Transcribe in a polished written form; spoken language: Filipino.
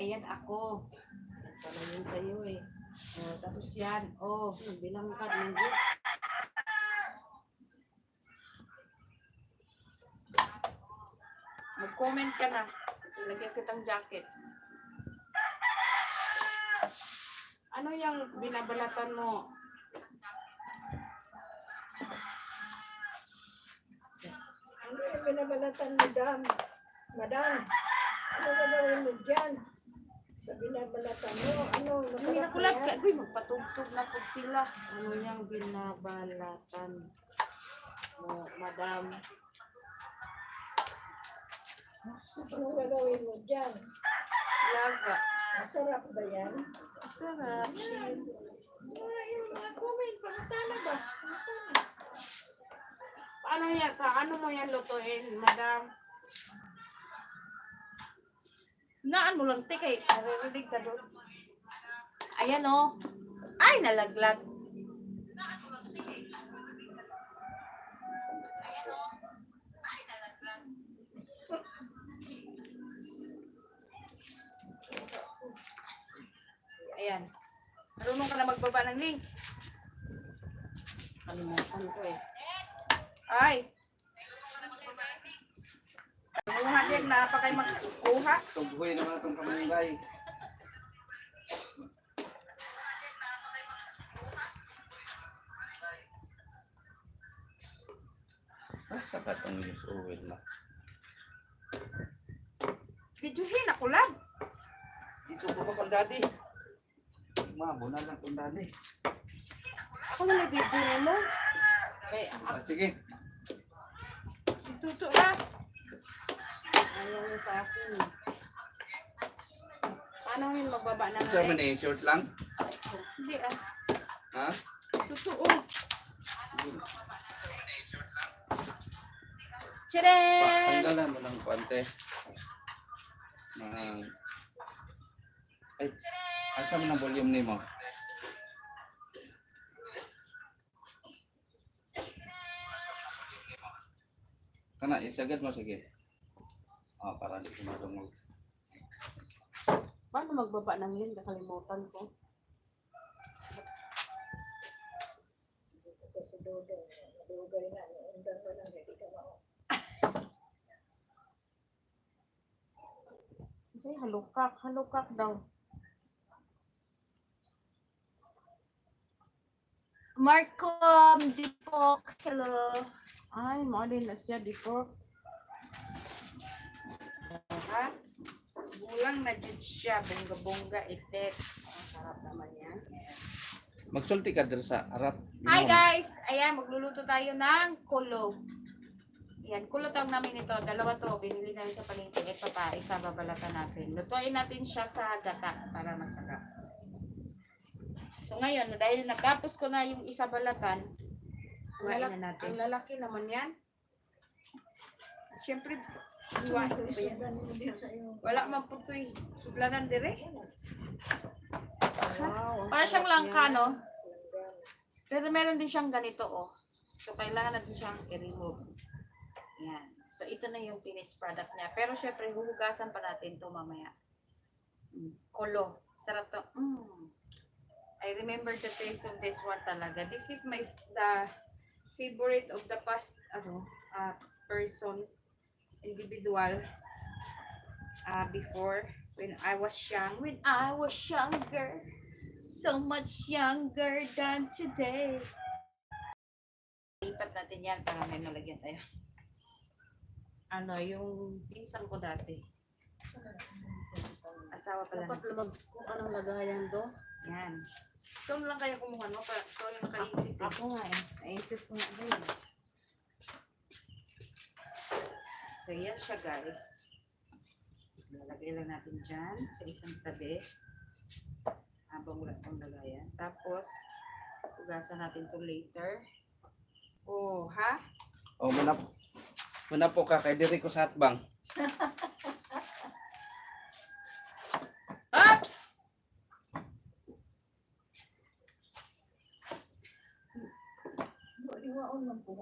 Ayan ako. Para yun sa'yo eh. Oh, tapos yan. Oh, bilang ka ng mag-comment ka na. Ilagyan kitang jacket. Ano yung binabalatan mo? Ano yung binabalatan mo, Madam? Ano gagawin mo dyan? Sa binabalatan mo, ano? Hindi na kulap ka. Uy, magpatugtog na po sila. Ano yung binabalatan mo, madam? Ano gagawin mo dyan? Laga. Masarap ba yan? Sarap. Yung mga comment, pagkatala ba? Paano yan? Paano mo yan lutuin, madam? Naan mo lang, tikay. Naririnig ka doon. Ayan o. Ay, nalaglag. Ayan. Marunong ka na magbaba ng link. Kalimutan ko eh. Ay! Kuha din, na pa kayo magkuha. Tughoy naman itong kamanggay. Sakat ang news oil na. Videohin ako lang. Isuko pa kong daddy. Mabuna lang kong daddy. Ako na may video mo. Okay, Sige. si Tuto na. Ayaw niya sa akin. Paano yun magbaba na Sa man eh, short lang. Hindi ah. Ha? Totoo. Tcharan! Tanggalan mo ng konti. Ay, asa mo ng volume ni mo? Kana, isagad mo, sige. Para di ko marunong. Paano magbaba ng link? Nakalimutan ko. Ito si Dodo. Madugay na. Undan ko lang. Hindi ka mao. Say, halukak. Halukak daw. Marcom Dipok. Hello. Ay, mali na siya, Dipok. Ha? Bulang na dyan siya. Bongga-bongga itik. Ang sarap naman yan. Magsulti ka dito sa harap. Hi guys! Ayan, magluluto tayo ng kulo. Ayan, kulo tawag namin ito. Dalawa to. Binili namin sa palengke. Ito pa, isa babalatan natin. Lutuin natin siya sa gata para masarap. So ngayon, dahil natapos ko na yung isa balatan, kuhain na natin. Ang lalaki naman yan. Siyempre, iwain ko ba yan? Wala man po ito eh. Sublanan dire. Wow. Para siyang langka, no? Pero meron din siyang ganito, oh. So, kailangan natin siyang i-remove. Yan. So, ito na yung finished product niya. Pero, syempre, huhugasan pa natin to mamaya. Kolo. Sarap to. I remember the taste of this one talaga. This is the favorite of the past, person, individual, before, when I was young. When I was younger. So much younger than today. Lipat natin yan para may malagyan tayo. Yung pinsan ko dati. Asawa pala. Dapat lumag kung anong lagayan do. Yan. Ikaw na lang kaya kumuha mo para ikaw yung nakaisip. Ako nga eh. Naisip ko nga din. So yan siya guys. Lalagay lang natin dyan sa isang tabi. Habang wala itong lagayan. Tapos, hugasan natin ito later. Oh, ha? Muna po ka kay diri ko sa hatbang. Ops! Iwaon lang po.